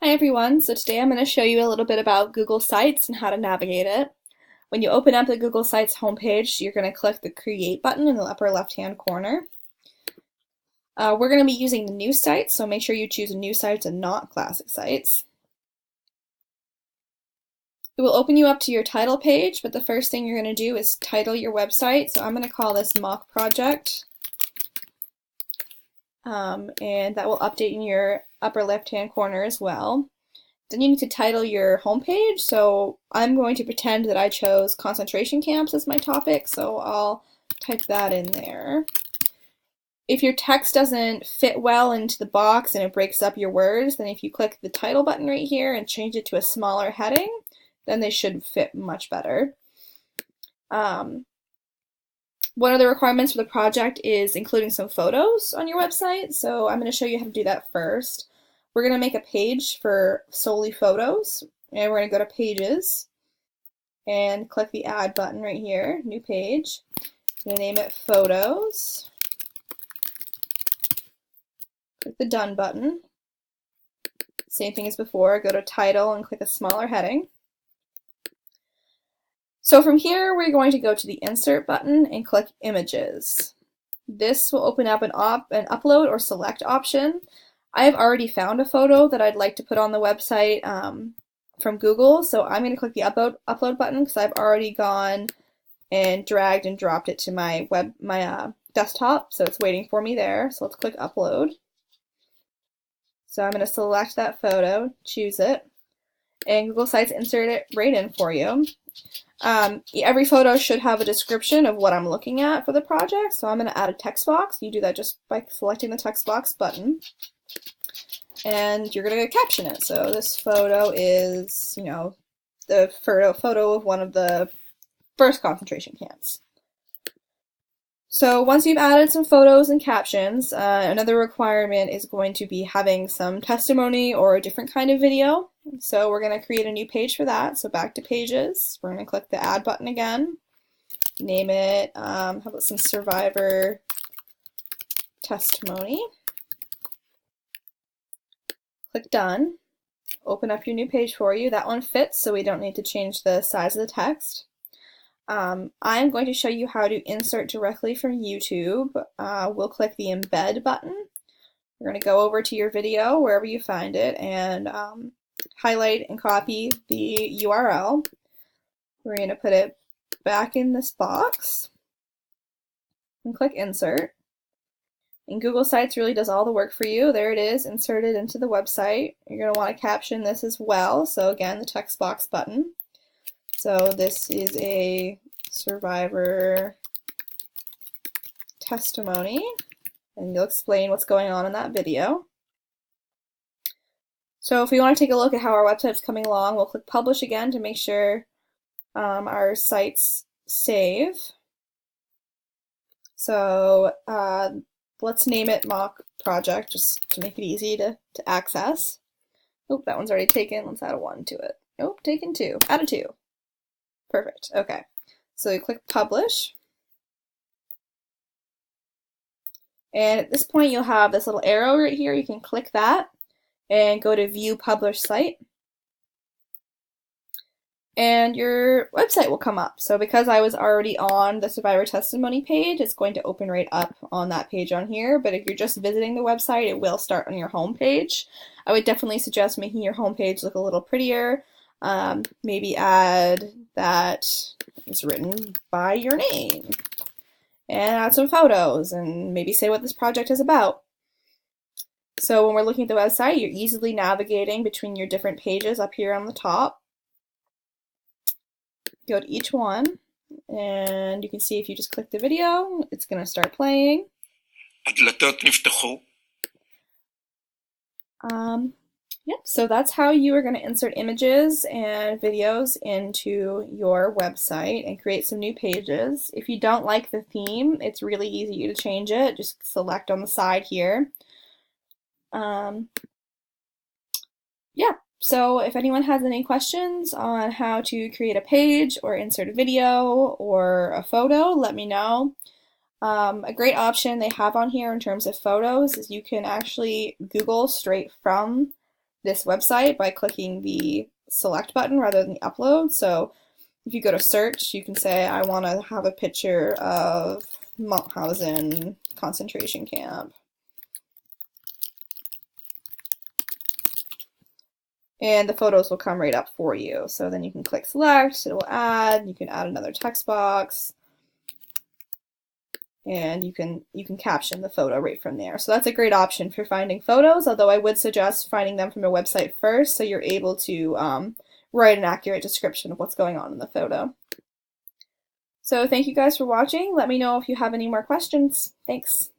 Hi everyone, so today I'm going to show you a little bit about Google Sites and how to navigate it. When you open up the Google Sites homepage, you're going to click the Create button in the upper left-hand corner. We're going to be using the new sites, so make sure you choose new sites and not classic sites. It will open you up to your title page, but the first thing you're going to do is title your website. So I'm going to call this Mock Project, and that will update in your upper left-hand corner as well. Then you need to title your homepage, so I'm going to pretend that I chose concentration camps as my topic, so I'll type that in there. If your text doesn't fit well into the box and it breaks up your words, then if you click the title button right here and change it to a smaller heading, then they should fit much better. One of the requirements for the project is including some photos on your website, so I'm going to show you how to do that first. We're going to make a page for solely photos, and we're going to go to Pages and click the Add button right here, New Page. I'm going to name it Photos. Click the Done button. Same thing as before, go to Title and click a smaller heading. So from here, we're going to go to the Insert button and click Images. This will open up an Upload or Select option. I have already found a photo that I'd like to put on the website from Google, so I'm going to click the upload button because I've already gone and dragged and dropped it to my desktop, so it's waiting for me there. So let's click Upload. So I'm going to select that photo, choose it, and Google Sites insert it right in for you. Every photo should have a description of what I'm looking at for the project, so I'm going to add a text box. You do that just by selecting the text box button. And you're going to caption it. So this photo is, the photo of one of the first concentration camps. So once you've added some photos and captions, another requirement is going to be having some testimony or a different kind of video. So we're going to create a new page for that. So back to Pages. We're going to click the Add button again. Name it, how about some survivor testimony. Click Done. Open up your new page for you. That one fits, so we don't need to change the size of the text. I'm going to show you how to insert directly from YouTube. We'll click the Embed button. You're going to go over to your video, wherever you find it, and highlight and copy the URL. We're going to put it back in this box and click Insert. And Google Sites really does all the work for you. There it is, inserted into the website. You're going to want to caption this as well. So again, the text box button. So this is a survivor testimony, and you'll explain what's going on in that video. So if we want to take a look at how our website's coming along, we'll click Publish again to make sure our sites save. So let's name it Mock Project just to make it easy to access. Oh, that one's already taken. Let's add a 1 to it. Nope, taken 2. Add a 2. Perfect. Okay. So you click Publish. And at this point, you'll have this little arrow right here. You can click that and go to View Published Site. And your website will come up. So because I was already on the Survivor Testimony page, it's going to open right up on that page on here. But if you're just visiting the website, it will start on your home page. I would definitely suggest making your home page look a little prettier. Maybe add that it's written by your name. And add some photos and maybe say what this project is about. So when we're looking at the website, you're easily navigating between your different pages up here on the top. Go to each one, and you can see if you just click the video, it's going to start playing. Yep, so that's how you are going to insert images and videos into your website and create some new pages. If you don't like the theme, it's really easy to change it. Just select on the side here. Yeah. So if anyone has any questions on how to create a page or insert a video or a photo, let me know. A great option they have on here in terms of photos is you can actually Google straight from this website by clicking the select button rather than the upload. So if you go to search, you can say, I want to have a picture of Mauthausen concentration camp. And the photos will come right up for you. So then you can click select, it will add, you can add another text box, and you can caption the photo right from there. So that's a great option for finding photos, although I would suggest finding them from a website first so you're able to write an accurate description of what's going on in the photo. So thank you guys for watching. Let me know if you have any more questions. Thanks.